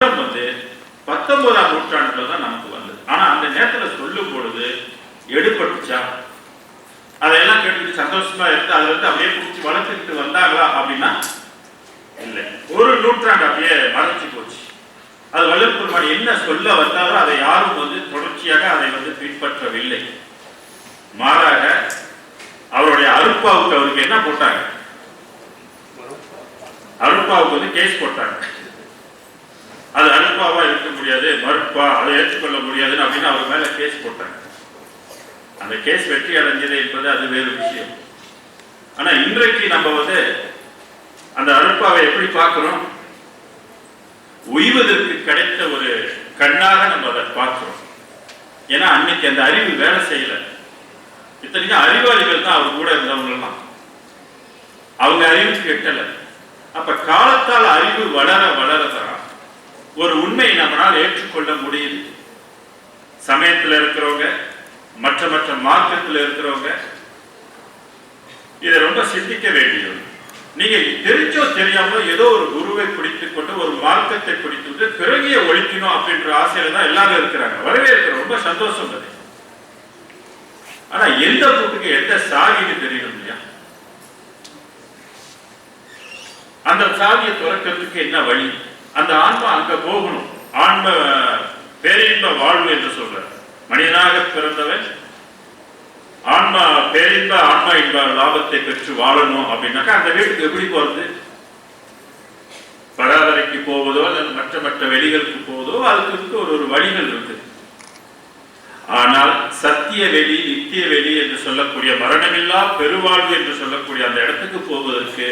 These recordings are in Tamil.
மதம் 19ஆம் நூற்றாண்டுல தான் நமக்கு வந்தது. ஆனா அந்த நேரத்தில் சொல்லும் பொழுது எடுபட்டுச்சா, அதையெல்லாம் கேட்டுக்கிட்டு சந்தோஷமா இருந்து அதுல இருந்து அப்படியே பிடிச்சி வளர்த்துக்கிட்டு வந்தாங்களா அப்படின்னா இல்லை. ஒரு நூற்றாண்டு அப்படியே மறைச்சு போச்சு. அது வள்ளல் பெருமான் என்ன சொல்ல வந்தாரோ அதை யாரும் தொடர்ச்சியாக அதை பின்பற்றவில்லை. மாறாக அவருடைய அருட்பாவுக்கு அவருக்கு என்ன போட்டாங்க, அருட்பாவுக்கு கேஸ் போட்டாங்க. அது அருட்பாவா இருக்க முடியாது, மறுப்பா, அதை ஏற்றுக்கொள்ள முடியாதுன்னு அப்படின்னு அவர் மேல கேஸ் போட்டாங்க. அந்த கேஸ் வெற்றி அடைஞ்சது என்பது அது வேறு விஷயம். ஆனா இன்றைக்கு நம்ம அந்த அருட்பாவை எப்படி பார்க்கிறோம், உய்வதற்கு கிடைத்த ஒரு கண்ணாக நம்ம அதை பார்க்கிறோம். ஏன்னா அன்னைக்கு அந்த அறிவு வேலை செய்யல. இத்தனைக்கும் அறிவாளிகள் தான் அவர் கூட இருந்தவங்கலாம், அவங்க அறிவுக்கு எட்டல. அப்ப காலத்தால் அறிவு வளர வளரதான் ஒரு உண்மையை நம்மளால் ஏற்றுக்கொள்ள முடியுது. சமயத்தில் இருக்கிறவங்க, மற்ற மற்ற மார்க்கத்தில் இருக்கிறவங்க இதை ரொம்ப சிந்திக்க வேண்டியது. நீங்க தெரிஞ்சோ தெரியாமலோ ஏதோ ஒரு குருவை பிடித்துக் கொண்டு ஒரு மார்க்கத்தை பிடித்து பிறகிய ஒழிக்கணும் அப்படின்ற ஆசையில தான் எல்லாரும் இருக்கிறாங்க. வரவேற்கிறோம், ரொம்ப சந்தோஷம் அது. ஆனா எந்த கூட்டுக்கு எந்த சாகின்னு தெரியணும் இல்லையா? அந்த சாகியை துறக்கிறதுக்கு என்ன வழி? அந்த ஆன்மா அங்க போகணும். ஆன்ம பேரின்ப வாழ்வு என்று சொல்ற மனிதனாக பிறந்தவன் ஆன்மா பேரின்ப ஆன்மா இன்ப லாபத்தை பெற்று வாழணும் அப்படின்னாக்கா அந்த வீட்டுக்கு எப்படி போறது? பராதரைக்கு போவதோ அல்லது மற்ற மற்ற வெளிகளுக்கு போவதோ அதுக்கு ஒரு வழிகள் இருக்கு. ஆனால் சத்திய வெளி, நித்திய வெளி என்று சொல்லக்கூடிய மரணமில்லா பெருவாழ்வு என்று சொல்லக்கூடிய அந்த இடத்துக்கு போவதற்கு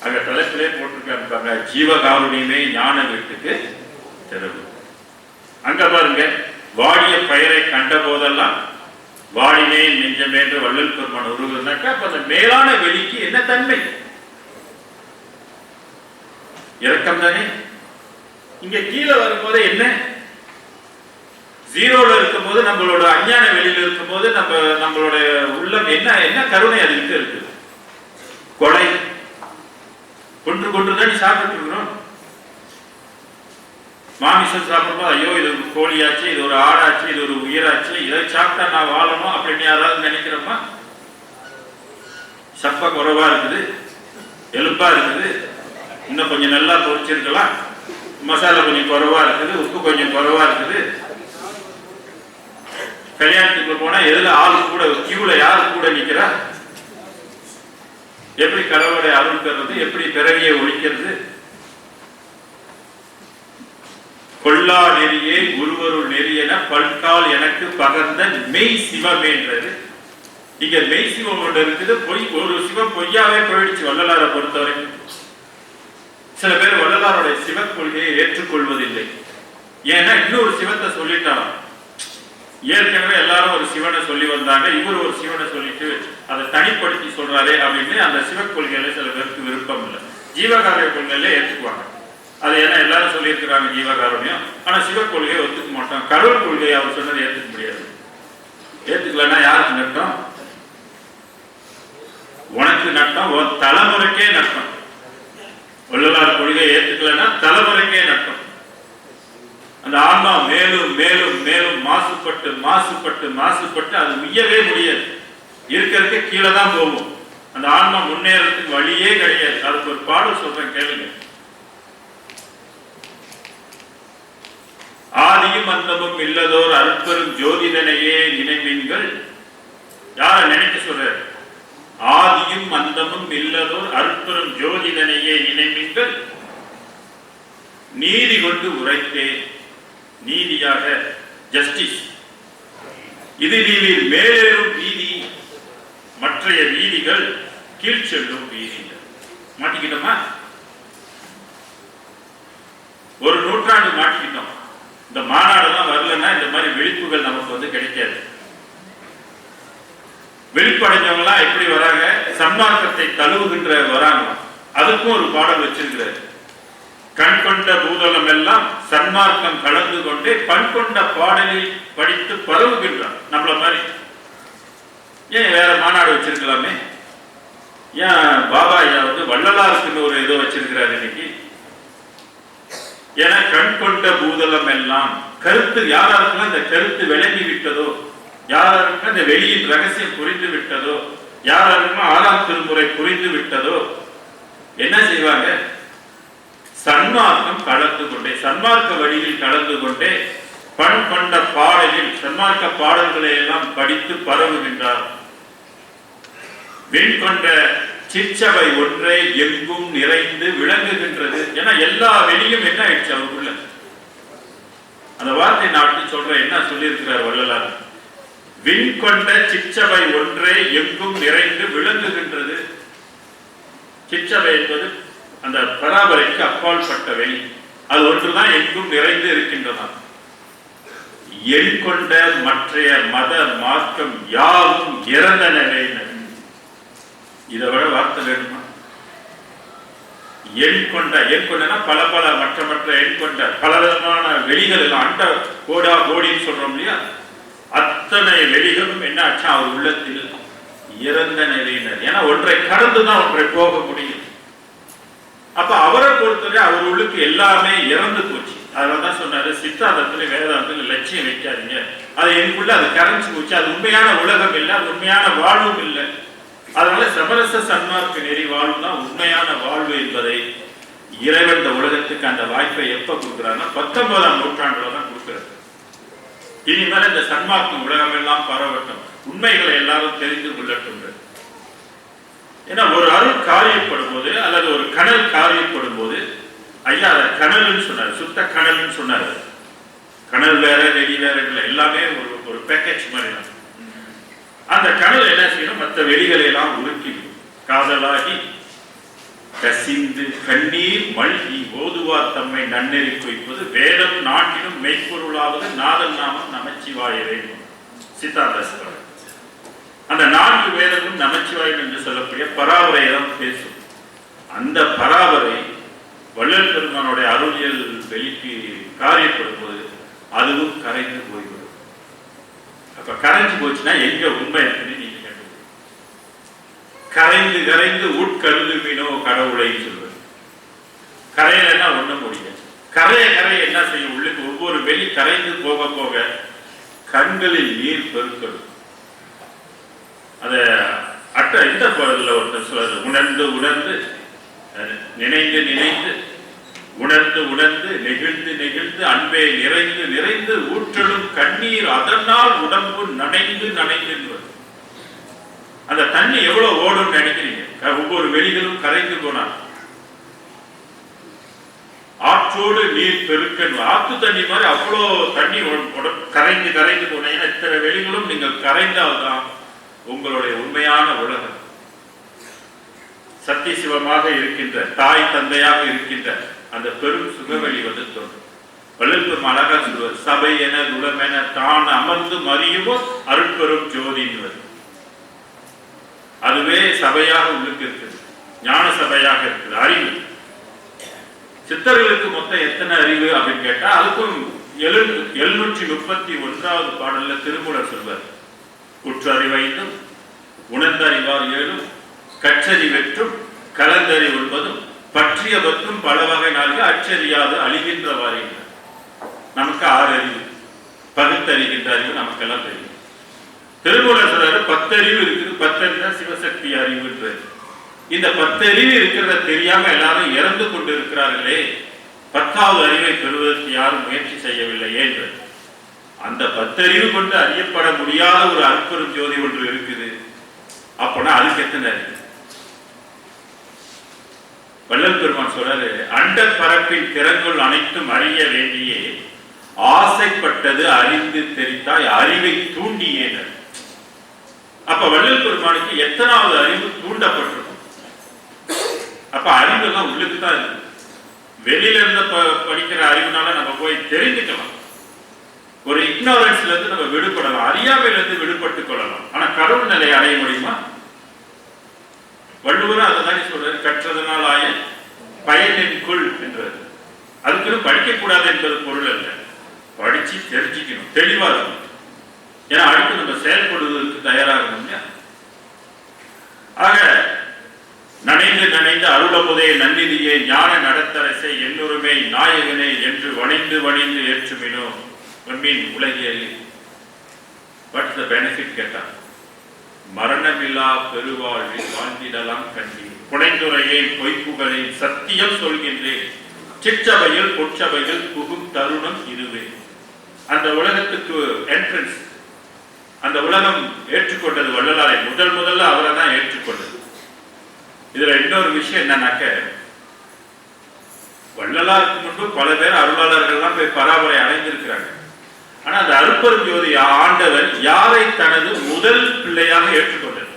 அங்க தலைப்பிலே போட்டிருக்காங்க, ஜீவகாருண்யமே ஞான வீட்டுக்கு தெருவு. அங்க பாருங்க, வாடிய பயிரை கண்ட போதெல்லாம் வாடினே நெஞ்சமே என்று வள்ளல் பெருமான் உருவதுனாக்கா அப்ப அந்த மேலான வெளிக்கு என்ன தன்மை? இரக்கம் தானே. இங்க கீழே வரும்போது என்ன, ஜீரோல இருக்கும் போது நம்மளோட அஞ்ஞான வெளியில இருக்கும் போது நம்மளோட உள்ளம் என்ன கருணை அதுக்கிட்ட இருக்கு. கொலை கொன்று தான் சாப்பிட்டு இருக்கிறோம். மாமிசம் சாப்பிடும்போது ஐயோ இது ஒரு கோழியாச்சு, இது ஒரு ஆடாச்சு, இது ஒரு உயிராச்சு, இதை சாப்பிட்டா நான் வாழணும் அப்படின்னு யாராவது நினைக்கிறோமா? சப்ப குறைவா இருக்குது, எலும்பா இருக்குது, இன்னும் கொஞ்சம் நல்லா பொரிச்சிருக்கலாம், மசாலா கொஞ்சம் குறைவா இருக்குது, உப்பு கொஞ்சம் குறைவா இருக்குது. கல்யாணத்துக்கு போனா எதுல ஆளு கூட, கியூல யாரு கூட நிக்கிறா? எப்படி கடவுளை அருள் பெறுறது, எப்படி பிறவியை ஒழிக்கிறது? கொல்லா நெறியே குருவருள் நெறியென பல்கால் எனக்கு பகர்ந்த மெய் சிவமேன்றது. இங்க மெய் சிவம் ஒன்று இருக்குது, ஒரு சிவம் பொய்யாவே போயிடுச்சு வள்ளலாரை பொறுத்தவரைக்கும். சில பேர் வள்ளலாருடைய சிவ கொள்கையை ஏற்றுக்கொள்வதில்லை. ஏன்னா இன்னொரு சிவத்தை சொல்லிட்டாங்க. ஏற்கனவே எல்லாரும் ஒரு சிவனை சொல்லி வந்தாங்க, இவர் ஒரு சிவனை சொல்லிட்டு அதை தனிப்படுத்தி சொல்றாரு அப்படின்னு அந்த சிவ கொள்கையில சில பேருக்கு விருப்பம் இல்லை. ஜீவகாரிய கொள்கையில ஏற்றுக்குவாங்க. அது ஏன்னா எல்லாரும் சொல்லியிருக்கிறாங்க ஜீவகாருண்யம், ஆனா சிவ கொள்கையை ஒத்துக்க மாட்டோம். கடவுள் கொள்கையை அவர் சொன்னதை ஏற்றுக்க முடியாது. ஏற்றுக்கலன்னா யாருக்கு நட்டம்? உனக்கு நட்டம், ஒரு தலைமுறைக்கே நட்டம். வள்ளலார் கொள்கையை ஏற்றுக்கலன்னா தலைமுறைக்கே நட்டம். அந்த ஆன்மா மேலும் மேலும் மேலும் மாசுபட்டு மாசுபட்டு மாசுபட்டு அது உய்யவே முடியாது. இருக்கிறதுக்கு கீழே தான் போகும். அந்த ஆன்மா முன்னேறதுக்கு வழியே கிடையாது. அதுக்கு ஒரு பாடல் சொல்றேன் கேளுங்க. ஆதியும் அந்தமும் இல்லதோர் அருட்பெரும் ஜோதிடனையே நினைவீன்கள். யார நினைக்க சொல்ற? ஆதியும் அந்தமும் இல்லதோர் அருட்பெரும் ஜோதிடனையே நினைவீன்கள். நீதி கொண்டு உரைத்தே, நீதியாக ஜஸ்டிஸ் இது நீதியில் மேலேறும் வீதி, மற்றைய வீதிகள் கீழ் செல்லும் வீதிகள். மாட்டிக்கிட்டோமா? ஒரு நூற்றாண்டு மாட்டிக்கிட்டோம். இந்த மாநாடெல்லாம் வரலன்னா இந்த மாதிரி விழிப்புகள் நமக்கு கிடைக்காது. விழிப்படைஞ்சவங்களாம் எப்படி வராங்க? சன்மார்க்கத்தை தழுவுகின்ற வராங்க. அதுக்கும் ஒரு பாடல் வச்சிருக்கிறார். கண் கொண்ட பூதலம் எல்லாம் சன்மார்க்கம் கலந்து கொண்டே பண் கொண்ட பாடலில் படித்து பரவுகின்றான். நம்மள மாதிரி ஏன் வேற மாநாடு வச்சிருக்கலாமே? ஏன் பாபா ஐயா வள்ளலாருக்குன்னு ஒரு இதோ வச்சிருக்கிறாரு இன்னைக்கு? என கண் கொண்ட பூதலம் எல்லாம் கருத்து யாராருக்கெல்லாம் இந்த கருத்து விளங்கி விட்டதோ, யாராருக்கும் இந்த வெளியின் ரகசியம் புரிந்து விட்டதோ, யாராருக்கும் 6ஆம் திருமுறை புரிந்து விட்டதோ என்ன செய்வாங்க? சன்மார்க்கம் கலந்து கொண்டே, சன்மார்க்க வழியில் கலந்து கொண்டே பண் கொண்ட பாடலில் சன்மார்க்க பாடல்களை எல்லாம் படித்து பரவுகின்றார். விண் கொண்ட சிற்சபை ஒன்றே எங்கும் நிறைந்து விளங்குகின்றது. ஏன்னா எல்லா வெளியும் என்ன ஆயிடுச்சு அவருக்குள்ள. அந்த வார்த்தை நாட்டி சொல்ற என்ன சொல்லியிருக்கிறார் வள்ளலார்? விண் கொண்ட சிற்சபை ஒன்றே எங்கும் நிறைந்து விளங்குகின்றது. சிற்சபை என்பது அந்த பராபரைக்கு அப்பால் பட்ட வெளி, அது ஒன்றுதான் எங்கும் நிறைந்து இருக்கின்றன. எண் கொண்ட மற்றைய மத மார்க்கம் யாவும் இறந்த நிலையினர். இதை விட வார்த்தை வேணுமா? எண் கொண்ட பல பல மற்ற எண் கொண்ட பல விதமான வெளிகள் எல்லாம் அண்ட கோடா கோடின்னு சொல்றோம் இல்லையா, அத்தனை வெளிகளும் என்ன ஆச்சா அவர் உள்ளத்தில் இறந்த நிலையினர். ஏன்னா ஒன்றை கடந்துதான் ஒன்றை போக முடியும். அப்ப அவரை பொறுத்தவரை அவர் உள்ளுக்கு எல்லாமே இறந்து போச்சு. அதனாலதான் சொன்னாரு, சித்தாந்தத்துல வேதாந்தத்துல லட்சியம் வைக்காதீங்க, அது எனக்குள்ள அது கரைஞ்சு போச்சு, அது உண்மையான உலகம் இல்லை, அது உண்மையான வாழ்வும் இல்லை. அதனால சமரச சன்மார்க்க நெறி வாழ்வு தான் உண்மையான வாழ்வு என்பதை இறைவன் இந்த உலகத்துக்கு அந்த வாய்ப்பை எப்ப கொடுக்கிறாருன்னா 19ஆம் நூற்றாண்டுல தான் கொடுக்கிறார். இனிமேல் இந்த சன்மார்க்க உலகம் எல்லாம் பரவட்டும், உண்மைகளை எல்லாரும் தெரிந்து கொள்ளட்டும். ஏன்னா ஒரு அருள் காரியப்படும் போது அல்லது ஒரு கனல் காரியப்படும் போது, ஐயா அதை கனல்னு சொன்னார், சுத்த கனல்னு சொன்னார். கனல் வேற நெறி வேற இல்லை, எல்லாமே ஒரு பேக்கேஜ் மாதிரி தான். அந்த கனல் என்ன செய்யணும்? மற்ற வெளிகளை எல்லாம் உருக்கி காதலாகி கசிந்து கண்ணீர் மல்கி ஓதுவார் தம்மை நன்னெறி குய்ப்பது வேதம் நாட்டிலும் மெய்ப்பொருளாவது நாதன் நாமம் நமச்சிவாயவே. சித்தாந்த அந்த 4 வேதமும் நமச்சிவாயம் என்று சொல்லக்கூடிய பராவரையை தான் பேசும். அந்த பராவரை வள்ளல் பெருமானுடைய அருளியல் வெளிக்கு காரியப்படும் போது அதுவும் கரைந்து போய்விடும். அப்ப கரைஞ்சு போச்சுன்னா எங்க உண்மை இருக்குன்னு நீங்க கண்டுபிடிங்க. கரைந்து கரைந்து உட்கருதுவினோ கடவுளை சொல்வது. கரையிலன்னா ஒண்ணு முடியும். கரைய என்ன செய்யும்? உள்ளுக்கு ஒவ்வொரு வெளி கரைந்து போக போக கண்களில் நீர் பெருக்கணும். அத இந்த குரல்ல ஒருத்தர் சொல்றது, உணர்ந்து உணர்ந்து நினைந்து நினைந்து உணர்ந்து உணர்ந்து நெகிழ்ந்து நெகிழ்ந்து அன்பே நிறைந்து நிறைந்து ஊற்றலும் கண்ணீர் அதனால் உடம்பு நனைந்து நனைந்து. அந்த தண்ணி எவ்வளவு ஓடும் நினைக்கிறீங்க? ஒவ்வொரு வெளிகளும் கரைந்து போனார். ஆற்றோடு நீர் பெருக்கன், ஆத்து தண்ணி மாதிரி அவ்வளோ தண்ணி கரைந்து கரைந்து போன. இத்தனை வெளிகளும் நீங்கள் கரைந்தால்தான் உங்களுடைய உண்மையான உலகம் சத்திய சிவமாக இருக்கின்ற தாய் தந்தையாக இருக்கின்ற அந்த பெரும் சுகவெளி வந்து தோன்றும். வள்ளல் பெருமான் அழகா சொல்வார், சபை என குலம் என தான் அமர்ந்து மறியுமோ அருட்பெரும் ஜோதின்வர். அதுவே சபையாக உள்ளுக்கு இருக்குது, ஞான சபையாக இருக்குது. அறிவு சித்தர்களுக்கு மொத்தம் எத்தனை அறிவு அப்படின்னு கேட்டா, அதுக்கும் 731வது பாடல்ல திருமூலர் சொல்வார், குற்றறிவைந்தும் உணர்ந்தறிவார் 7 கற்றறிவெற்றும் கலந்தறி 9 பற்றிய பற்றும் பல வகை நாள்கள் அச்சரியாது அழிகின்றவாறு. நமக்கு 6 அறிவு, பகுத்தறிகின்ற அறிவு நமக்கெல்லாம் தெரியும். திருமூலர் சொல்றாரு 10 அறிவு இருக்குது, 10 அறிவு தான் சிவசக்தி அறிவுன்றது. இந்த 10 அறிவு இருக்கிறத தெரியாம எல்லாரும் இறந்து கொண்டு இருக்கிறார்களே, 10வது அறிவை பெறுவதற்கு யாரும் முயற்சி செய்யவில்லை என்று. அந்த 10 அறிவு கொண்டு அறியப்பட முடியாத ஒரு அற்புதம் ஜோதி ஒன்று இருக்குது. அப்பனா அதுக்கு எத்தனை அறிவு? வள்ளல் பெருமான் சொல்றாரு, அண்ட பரப்பின் திறங்குள் அனைத்தும் அறிய வேண்டியே ஆசைப்பட்டது அறிந்து தெரித்தாய் அறிவை தூண்டியேனர். அப்ப வள்ளல் பெருமானுக்கு எத்தனாவது அறிவு தூண்டப்பட்டிருக்கும்? அப்ப அறிவு எல்லாம் உள்ளுக்கு தான் இருக்கு. வெளியில இருந்து படிக்கிற அறிவுனால நம்ம போய் தெரிஞ்சுக்கலாம். ஒரு இக்னோரன்ஸ்ல இருந்து நம்ம விடுபடலாம், அறியாமையில இருந்து விடுபட்டு கொள்ளலாம். ஆனா கடவுள் நிலையை அடைய முடியுமா? வள்ளுவரும் அதை தானே சொல்றாரு, கற்றதனால் ஆய பயனின்குள் என்றார். அதுக்குன்னு படிக்க கூடாது என்பது பொருள் அல்ல, படிச்சு தெரிஞ்சுக்கணும், தெளிவா இருக்கணும். ஏன்னா அடுத்து நம்ம செயல்படுவதற்கு தயாராகணும் இல்லையா? ஆக நனைந்து நனைந்து அருளமுதே நன்னிதியே ஞான நடத்தரசை என்னுரிமை நாயகனே என்று வணிந்து வணிந்து ஏற்றுமினோ மீன் உலகியல். வாட் த பெனிஃபிட் கேட்டார். மரணமில்லா பெருவாழ்வில் வாழ்ந்திடலாம் கண்டி புனைந்துரையேன் பொய்ப்புகளின் சத்தியம் சொல்கின்றேன் சிற்றவையில் பொற்றவையில் புகும் தருணம் இதுவே. அந்த உலகத்துக்கு என்ட்ரன்ஸ், அந்த உலகம் ஏற்றுக்கொண்டது வள்ளலாரை. முதல்ல அவரை தான் ஏற்றுக்கொண்டது. இதுல இன்னொரு விஷயம் என்னன்னாக்க, வள்ளலாருக்கு முன்பு பல பேர் அருளாளர்கள்லாம் போய் பராபரை அடைந்திருக்கிறாங்க. ஆனா அந்த அருட்பெரும் ஜோதி ஆண்டவர் யாரை தனது முதல் பிள்ளையாக ஏற்றுக்கொண்டது?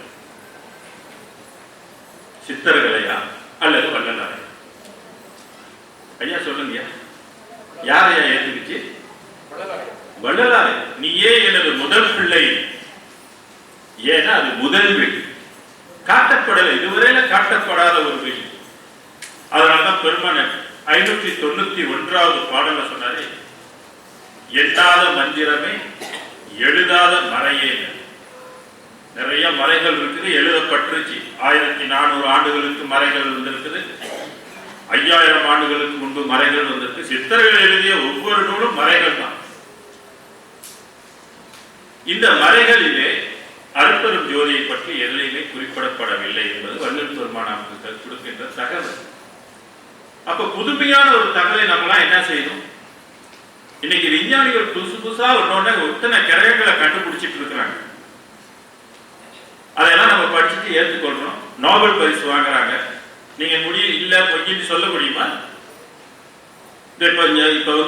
சித்தர்களையா அல்லது வள்ளலாரை? ஐயா சொல்லுங்க, யாரையா ஏற்றுக்குச்சு? வள்ளலாரை. நீயே எனது முதல் பிள்ளை. ஏன்னா அது முதல் வீடு, காட்டப்படலை, இதுவரையில காட்டப்படாத ஒரு வீடு. அதனாலதான் பெருமான் 591வது பாடல சொன்னாரு, எட்டாத மந்திரமே எழுதாத மறையே. நிறைய மறைகள் இருக்குது, எழுதப்பட்டுருச்சு. 1400 ஆண்டுகளுக்கு மறைகள் வந்திருக்குது, 5000 ஆண்டுகளுக்கு முன்பு மறைகள் வந்திருக்கு. சித்தர்கள் எழுதிய ஒவ்வொரு நூலும் மறைகள் தான். இந்த மறைகளிலே அருட்பெரும் ஜோதியை பற்றி எல்லையிலே குறிப்பிடப்படவில்லை என்பது வள்ளல் பெருமான் நமக்கு கொடுக்கின்ற தகவல். அப்ப புதுமையான ஒரு தகவலை நம்மளாம் என்ன செய்யணும்? இன்னைக்கு விஞ்ஞானிகள் புதுசு புதுசா ஒத்தனை கிரகங்களை கண்டுபிடிச்சிட்டு இருக்கிறாங்க. அதெல்லாம் நம்ம படிச்சுட்டு ஏற்றுக்கொள்ளணும். நோபல் பரிசு வாங்குறாங்க. நீங்க இல்ல பொய்ன்னு சொல்ல முடியுமா? இப்ப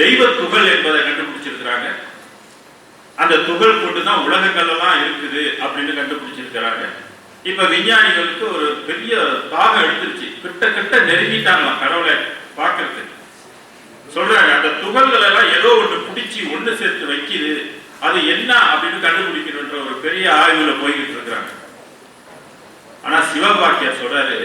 தெய்வ துகள் என்பதை கண்டுபிடிச்சிருக்கிறாங்க. அந்த துகள் கொண்டுதான் உலகங்கள் எல்லாம் இருக்குது அப்படின்னு கண்டுபிடிச்சிருக்கிறாங்க. இப்ப விஞ்ஞானிகளுக்கு ஒரு பெரிய தாகம் எடுத்துருச்சு, கிட்ட நெருங்கிட்டாங்களாம் கடவுளை பார்க்கறதுக்கு. சொல்றாங்க அந்த துகள்கள் எல்லாம் ஏதோ ஒண்ணு பிடிச்சி ஒண்ணு சேர்த்து வைக்குது, அது என்ன அப்படின்னு கண்டுபிடிக்கணும்ன்ற ஒரு பெரிய ஆய்வுல போய்கிட்டு இருக்கிறாங்க. ஆனா சிவபாக்கியர் சொல்றாரு,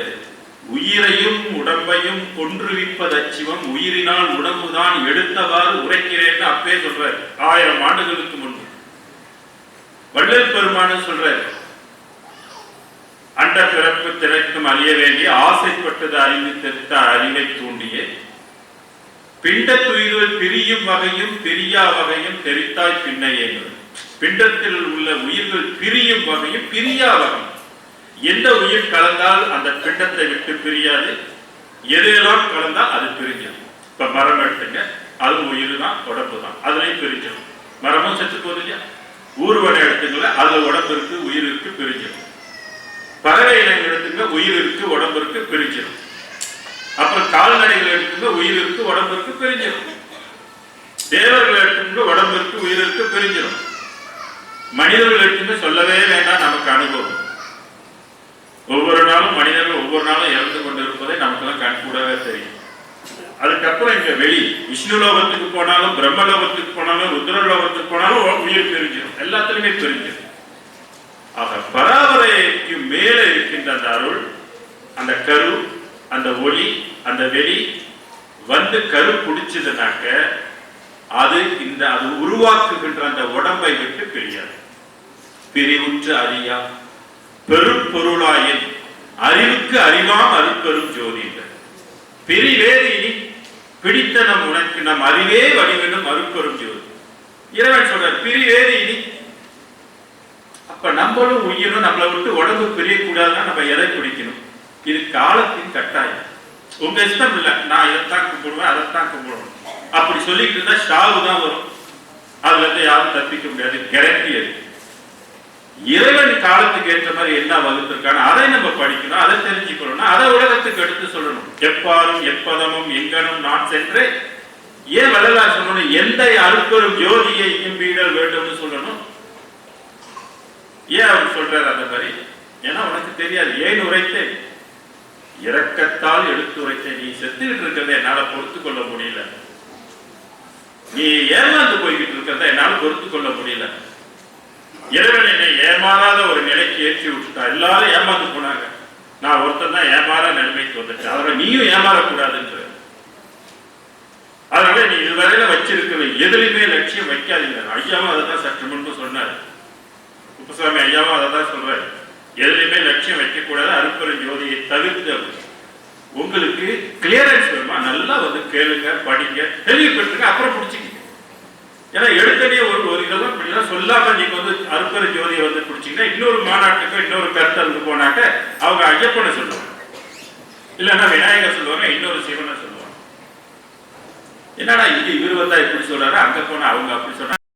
உயிரையும் உடம்பையும் கொன்றுவிப்பது அச்சிவம், உயிரினால் உடம்புதான் எடுத்தவாறு உரைக்கிறேன்னு அப்பே சொல்றாரு 1000 ஆண்டுகளுக்கு முன்பு. வள்ளல் பெருமானும் சொல்றாரு, அண்ட பிறப்பு திறக்கும் அழிய வேண்டிய ஆசைப்பட்டது அறிந்து தெரித்த அறிவை தூண்டிய பிண்ட துயிர்கள் பிரியும் வகையும் பிரியா வகையும் தெரித்தாய் பின்னையே. பிண்டத்தில் உள்ள உயிர்கள் பிரியும் வகையும் பிரியா வகையும். எந்த உயிர் கலந்தால் அந்த பிண்டத்தை விட்டு பிரியாது, எதெல்லாம் கலந்தால் அது பிரிஞ்சிடும். இப்ப மரம் எடுத்துங்க, அது உயிர் தான், உடம்பு தான், அதுலயும் பிரிஞ்சிடும். மரமும் செத்து போகுது இல்லையா? ஊர்வனை எடுத்துங்கள, அதுல உடம்பு இருக்கு உயிர் இருக்கு பிரிஞ்சிடும். பறவை இனங்கள் எடுத்துங்க, உயிர் இருக்கு உடம்பு இருக்கு பிரிஞ்சிடும். அப்புறம் கால்நடைகள் எடுத்துங்க, உயிர் இருக்கு உடம்பு இருக்கு பிரிஞ்சிடும். தேவர்கள் எடுத்துங்க, உடம்பு இருக்கு உயிர் இருக்கு பிரிஞ்சிடும். மனிதர்கள் எடுத்துங்க, சொல்லவே வேண்டாம், நமக்கு அனுபவம். ஒவ்வொரு நாளும் மனிதர்கள் ஒவ்வொரு நாளும் இறந்து கொண்டு இருப்பதை நமக்கெல்லாம் கண்கூடவே தெரியும். அதுக்கப்புறம் இங்க வெளி விஷ்ணு லோகத்துக்கு போனாலும், பிரம்ம லோகத்துக்கு போனாலும், ருத்ர லோகத்துக்கு போனாலும் உயிர் பிரிஞ்சிடும், எல்லாத்திலுமே பிரிஞ்சிடும். ஆக பராவரைக்கு மேல இருக்கின்ற அந்த அருள், அந்த கரு, அந்த ஒளி, அந்த வெளி வந்து கரு பிடிச்சதுனாக்க அது அது உருவாக்குகின்ற அந்த உடம்பை விட்டு பிரியாது. பிரிவுற்று அறியா பெருப்பொருளாயின் அறிவுக்கு அறிவாம் அருட்பெரும் ஜோதி. பிரிவேது இனி பிடித்த நம் உனக்கு நம் அறிவே வடிவெனும் அருட்பெரும் ஜோதி. இறைவன் சொல்றார், பிரிவேது இனி. அப்ப நம்மளும் உயிரும் நம்மளை விட்டு உடம்பு பிரியக்கூடாதுன்னா நம்ம எதை பிடிக்கணும்? இது காலத்தின் கட்டாயம். உங்க இஷ்டம் இல்லை, நான் இதைத்தான் கும்பிடுவேன் அதைத்தான் கும்பிடுவேன் அப்படி சொல்லிட்டு இருந்தா ஸ்டாவு தான் வரும். அதுல இருந்து யாரும் தப்பிக்க முடியாது, கேரண்டி இருக்கு. இறைவன் காலத்துக்கு ஏற்ற மாதிரி என்ன வகுத்திருக்கான அதை நம்ம படிக்கணும், அதை தெரிஞ்சுக்கணும், அதை உலகத்துக்கு எடுத்து சொல்லணும். எப்பாரும் எப்பதமும் எங்கனும் நான் சென்று ஏன் வள்ளலார் சொல்லணும்? எந்த அருட்பெரும் ஜோதியை இம்பீடல் வேண்டும்னு சொல்லணும். ஏன் அவர் சொல்றாரு அந்த மாதிரி? ஏன்னா உனக்கு தெரியாது. ஏன் உரைத்தேன்? இரக்கத்தால் எடுத்து உரைத்தேன். நீ செத்துக்கிட்டு இருக்கிறத என்னால பொறுத்து கொள்ள முடியல, நீ ஏமாந்து போய்கிட்டு இருக்கிறத என்னால பொறுத்து கொள்ள முடியல. இறைவன் என்னை ஏமாறாத ஒரு நிலைக்கு ஏற்றி விட்டுட்டா. எல்லாரும் ஏமாந்து போனாங்க, நான் ஒருத்தன் தான் ஏமாற நிலைமைக்கு வந்துட்டேன். அதனால நீயும் ஏமாறக்கூடாதுன்ற. அதனால நீ இதுவரையில வச்சிருக்கிற எதுலையுமே லட்சியம் வைக்காதீங்க. ஐயாவும் அதை தான் சற்று முன்பு சொன்னார். குப்புசாமி ஐயாவும் அதை தான் சொல்றாரு. எதுலையுமே லட்சியம் வைக்கக்கூடாது, அருட்பெருஞ்சோதியை தவிர்த்து. உங்களுக்கு கிளியரன்ஸ் வேணுமா, நல்லா வந்து கேளுங்க, படிங்க, தெளிவுபட்டுங்க, அப்புறம் பிடிச்சிக்க. ஏன்னா எடுத்தனே ஒரு இதெல்லாம் இப்படிலாம் சொல்லாம நீங்க வந்து அருட்பெருஞ்சோதியை வந்து பிடிச்சிங்கன்னா இன்னொரு மாநாட்டுக்கோ இன்னொரு கருத்தரங்கு போனாக்க அவங்க ஐயப்பனை சொல்லுவாங்க, இல்லைன்னா விநாயகர் சொல்லுவாங்க, இன்னொரு சிவனை சொல்லுவாங்க. என்னடா இங்க இவர் வந்தா இப்படி சொல்றாரு, அங்க போனா அவங்க அப்படி சொன்னா